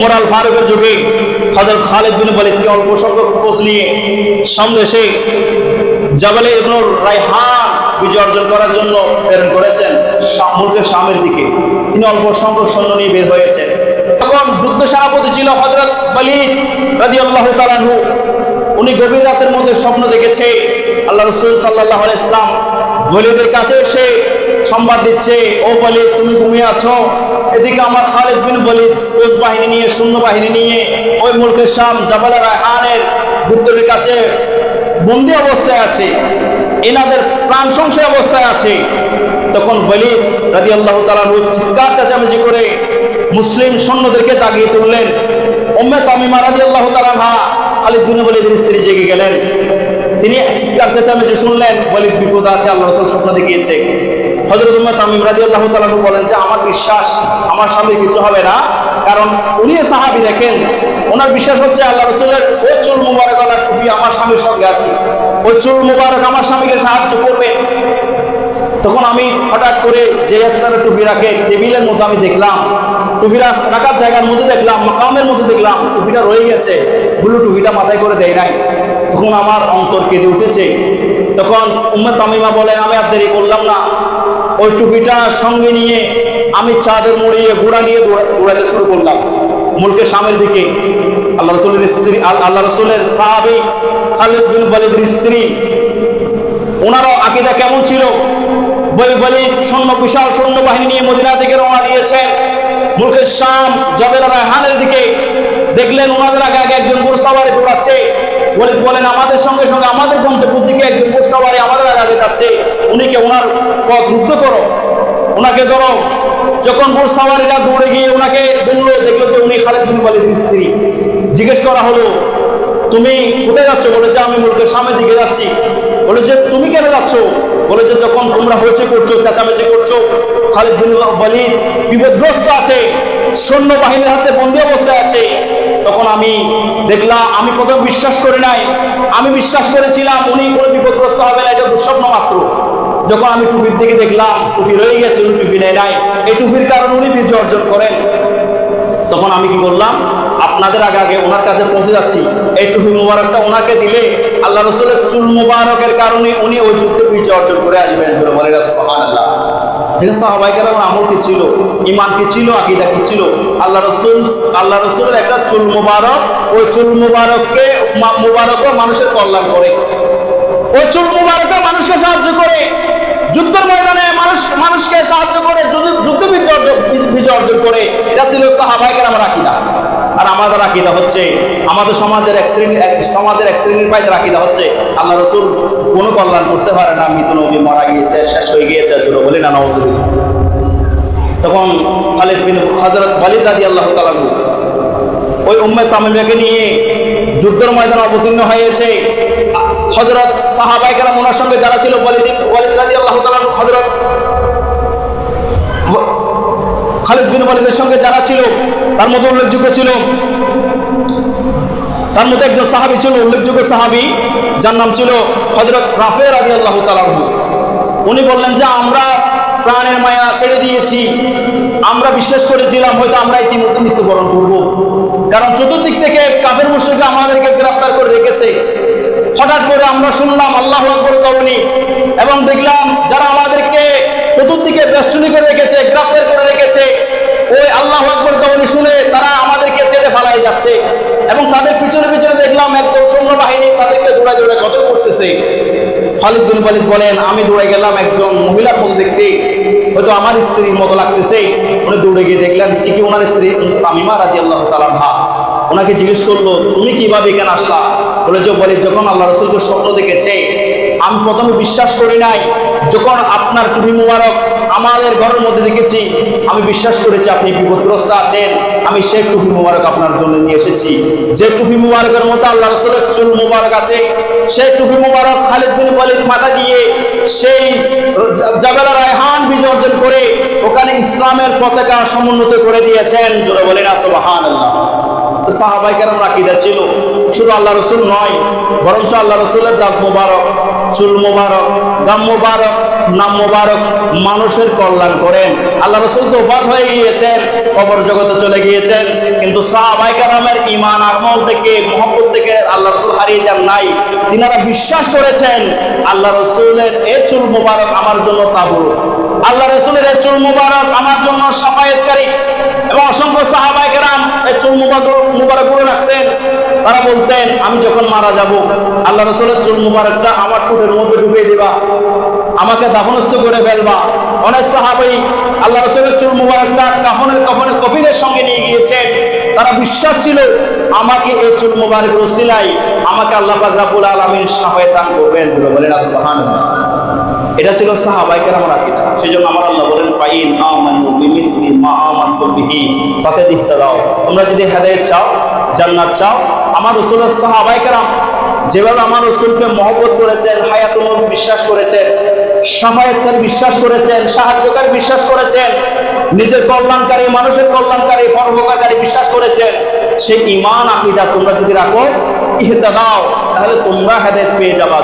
ওমর আল ফারুকের যুগে হযরত খালিদ বিন ওয়ালিদকে অল্প সংখ্যক ফৌজ নিয়ে সামদেশে জাবালে ইবনুর রায়হান বিজয় অর্জন করার জন্য প্রেরণ করেছেন মুলকে শামের দিকে। তিনি অল্প সংখ্যক সৈন্য নিয়ে বের হয়েছেন। তখন যুদ্ধ সভাপতি ছিল হযরত ওয়ালিদ রাদিয়াল্লাহু তাআলা আনহু। উনি গভীর রাতের মধ্যে স্বপ্ন দেখেছে আল্লাহ রাসূল সাল্লাল্লাহু আলাইহি ওয়াসাল্লাম ওয়ালিদের কাছে এসে সংবাদ দিচ্ছে, ও ওয়ালিদ তুমি ঘুমিয়ে আছো, এদিকে আমার খালিদ বিন ওয়ালিদ ফৌজ বাহিনী নিয়ে সৈন্য বাহিনী নিয়ে ওই মুলকে শাম জাবাল রায়হানের বুদ্রের কাছে বন্দী অবস্থায় আছে, এনাদের প্রাণ সংশয় অবস্থায় আছে। তখন ওয়ালিদ রাদিয়াল্লাহু তাআলা চিৎকার চেঁচামেচি করে মুসলিম সৈন্যদেরকে জাগিয়ে তুললেন। উম্মে তামিমা রাদিয়াল্লাহু তাআলা আনহা খালিদ বিন ওয়ালিদের স্ত্রী জেগে গেলেন। তিনি চিৎকার চেঁচামেচি শুনলেন, ওয়ালিদ বিপদ আছে, আল্লাহ রাসূল স্বপ্ন দেখিয়েছে। হযরত উম্মে তামিম রাদিয়াল্লাহু তাআলা বলেন যে আমার বিশ্বাস আমার স্বামীর কিছু হবে না, কারণ উনি সাহাবী, দেখেন ওনার বিশ্বাস হচ্ছে আল্লাহ রাসূলের ওই চুল মুবারক আলার টুপি আমার স্বামীর সঙ্গে আছে, ওই চুল মুবারক আমার স্বামীকে সাহায্য করবে। তখন আমি হঠাৎ করে যে স্থানের টুপি রাখে টেবিলের মধ্যে আমি দেখলাম, টুপিটা রাখার জায়গার মধ্যে দেখলাম, মাকামের মধ্যে দেখলাম টুপিটা রয়ে গেছে, ব্লু টুপিটা মাথায় করে দেয় নাই। তখন আমার অন্তর কেঁদে উঠেছে। তখন উম্মে তামিমা বলে, আমি আর দেরি করলাম না, ওই টুপিটা সঙ্গে নিয়ে আমি চাদর মুড়িয়ে ঘোড়া নিয়ে দৌড়াতে শুরু করলাম মুলকে শামের দিকে। আল্লাহ রাসূলের স্ত্রী, আল্লাহ রাসূলের সাহাবী খালিদ বিন ওয়ালিদের স্ত্রী, ওনারও আকীদা কেমন ছিল? ওয়ালিদ বিশাল সৈন্য বাহিনী নিয়ে মদিনা থেকে রওনা দিয়েছেন মুলকে শাম জাবাল রায়হানের দিকে। দেখলেন ওনাদের আগে আগে একজন ঘোড়সওয়ার দৌড়াচ্ছে। ওয়ালিদ বলেন, আমাদের সঙ্গে সঙ্গে আমাদের গন্তব্যের দিকে একজন ঘোড়সওয়ার আমাদের আগে যাচ্ছে, উনিকে ওনার পথ রুদ্ধ করো, ওনাকে ধরো। যখন ঘোড়সওয়ারিরা দৌড়ে গিয়ে ওনাকে ধরলো, দেখলো যে উনি খালিদ বিন ওয়ালিদের স্ত্রী। জিজ্ঞেস করা হলো, তুমি কোথায় যাচ্ছ? বলে যে আমি মুলকের সামনের দিকে যাচ্ছি। বলে যে তুমি কেন যাচ্ছ? বলে যে যখন তোমরা হইচই করছো, চেঁচামেচি করছো, খালিদ বিন ওয়ালিদ বিপদগ্রস্ত আছে, সৈন্য বাহিনীর হাতে বন্দী অবস্থায় আছে, তখন আমি দেখলাম, আমি প্রথম বিশ্বাস করি নাই, আমি বিশ্বাস করেছিলাম উনি কোনো বিপদগ্রস্ত হবে না, এটা দুঃস্বপ্ন মাত্র। যখন আমি টুপির দিকে দেখলাম টুপি রয়ে গেছে, উনি টুপি নেয় নাই, এই টুপির কারণে উনি বিজয় অর্জন করেন। তখন আমি কি করলাম, আপনাদের আগে আগে ওনার কাছে পৌঁছে যাচ্ছি, এই টুপি মুবারকটা ওনাকে দিলে আল্লাহ রাসূলের চুল মুবারকের কারণে উনি ওই যুদ্ধে বিজয় অর্জন করে আসবেন। বলে সুবহানাল্লাহ। ঠিক আছে, সাহাবায়ে কেরামের আমল কি ছিল, ঈমান কি ছিল, আকীদা কি ছিল? আল্লাহ রাসূলের একটা চুল মুবারক, ওই চুল মুবারককে মানুষের কল্যাণ করে, ওই চুল মুবারক মানুষকে সাহায্য করে, যুদ্ধের ময়দানে মানুষকে সাহায্য করে, যুদ্ধ বিজয় অর্জন করে। এটা ছিল সাহাবায়ে কেরামের আকীদা। আর আমাদের আকীদা হচ্ছে, আমাদের সমাজের এক শ্রেণীর পাইদের আকীদা হচ্ছে আল্লাহ রাসূল কোনো কল্যাণ করতে পারে না, মৃত নবী মারা গিয়েছে, শেষ হয়ে গিয়েছে, বলি না নাউজুবিল্লাহ। তখন হযরত ওয়ালিদ রাদিয়াল্লাহু তাআলা ওই উম্মে তামিমাকে নিয়ে যুদ্ধের ময়দানে অবতীর্ণ হয়েছে। হযরত সাহাবায়ে কেরাম ওনার সঙ্গে যারা ছিল, ওয়ালিদ রাদিয়াল্লাহু তাআলা হযরত খালিদ বিন ওয়ালিদের সঙ্গে যারা ছিল, তার মধ্যে উল্লেখযোগ্য ছিল, তার মধ্যে একজন সাহাবী ছিল, উল্লেখযোগ্য সাহাবী, যার নাম ছিল হযরত রাফি রাদিয়াল্লাহু তাআলা। উনি বললেন যে আমরা প্রাণের মায়া ছেড়ে দিয়েছি, আমরা বিশ্বাস করেছিলাম হয়তো আমরা ইতিমধ্যে মৃত্যুবরণ করব, কারণ চতুর্দিক থেকে কাফের মুশরিকরা আমাদেরকে গ্রেফতার করে রেখেছে। হঠাৎ করে আমরা শুনলাম আল্লাহু আকবার ধ্বনি, এবং দেখলাম যারা আমাদেরকে চতুর্দিকে বেষ্টনী করে রেখেছে, গ্রেফতার করে রেখেছে, ওই আল্লাহু আকবার ধ্বনি শুনে তারা আমাদেরকে ছেড়ে পালিয়ে যাচ্ছে, এবং তাদের পিছনে পিছনে দেখলাম একদল সৈন্য বাহিনী তাদেরকে দৌড়ে দৌড়ে কতল করতেছে। খালিদ বিন ওয়ালিদ বলেন, আমি দৌড়ে গেলাম একজন মহিলা কোন দেখতে, হয়তো আমার স্ত্রীর মতো লাগতেছে। উনি দৌড়ে গিয়ে দেখলেন ঠিকই ওনার স্ত্রী তামিমা রাদিয়াল্লাহু তাআলা আনহা। ওনাকে জিজ্ঞেস করলো, তুমি কিভাবে এখানে আসলা? বলে যে ওয়ালিদ যখন আল্লাহ রাসূলকে স্বপ্ন দেখেছে, আমি প্রথমে বিশ্বাস করি নাই, যখন আপনার টুপি মুবারক আমাদের ঘরের মধ্যে দেখেছি, আমি বিশ্বাস করেছি আপনি বিপদগ্রস্ত আছেন, আমি সেই টুপি মুবারক আপনার জন্য নিয়ে এসেছি। যে টুপি মুবারকের মধ্যে আল্লাহ রাসূলের চুল মুবারক আছে, সেই টুপি মুবারক খালিদ বিন ওয়ালিদ মাথা দিয়ে সেই জাবাল রায়হান বিজয় অর্জন করে ওখানে ইসলামের পতাকা সমুন্নত করে দিয়েছেন। জোরে বলেন সুবহানাল্লাহ। সাহাবায়ে কেরামের আকীদা ছিল শুধু আল্লাহ রাসূল নয়, বরঞ্চ আল্লাহ রাসূলের দাঁত মুবারক, চুল মোবারক, গাম মোবারক, নাম মোবারক মানুষের কল্যাণ করেন। আল্লাহ রাসূল তো ওফাত হয়ে গিয়েছেন, কবর জগতে চলে গিয়েছেন, কিন্তু সাহাবায়ে কেরামের ঈমান আমল থেকে, মুহাব্বত থেকে আল্লাহ রাসূল হারিয়ে যান নাই। তিনারা বিশ্বাস করেছেন আল্লাহ রাসূলের এই চুল মোবারক আমার জন্য তাবু, আল্লাহ রাসূলের এই চুল মোবারক আমার জন্য শাফায়াতকারী। এবং অসংখ্য সাহাবায়ে কেরাম এই চুল মোবারক গুলো রাখতেন। তারা বলতেন আমি যখন মারা যাব আল্লাহ রাসূলের চুল মোবারকটা আমার ঠোঁটের মধ্যে ডুবিয়ে দিবা, আমাকে দাফনস্থ করে ফেলবা। অনেক সাহাবী আল্লাহ রাসূলের চুল মোবারকটা কফিনের সঙ্গে নিয়ে গিয়েছেন। তারা বিশ্বাস ছিল আমাকে এই চুল মোবারক ওসিলায় আমাকে আল্লাহ পাক রব্বুল আলামিন শাফায়াত দান করবেন। বলেন সুবহানাল্লাহ। এটা ছিল সাহাবায়ে কেরামের আকীদা। সেজন্য আমার আল্লাহ বলেন ফাইন আমানু বিমিসলি মা আমানতু বিহি ফাকাদ ইহতাদাও। তোমরা যদি হেদায়েত চাও, জান্নাত চাও, আমার রাসূলের সাহাবায়ে কেরাম যেভাবে আমার রাসূলকে মহব্বত করেছেন, হায়াতুল নবী বিশ্বাস করেছেন, শাফায়াতকারী বিশ্বাস করেছেন, সাহায্যকারী বিশ্বাস করেছেন, নিজের কল্যাণকারী, মানুষের কল্যাণকারী, পরোপকারী বিশ্বাস করেছেন, সেই ঈমান আকীদা তোমরা যদি রাখো ইহতাদাও, তাহলে তোমরা হেদায়েত পেয়ে যাবা।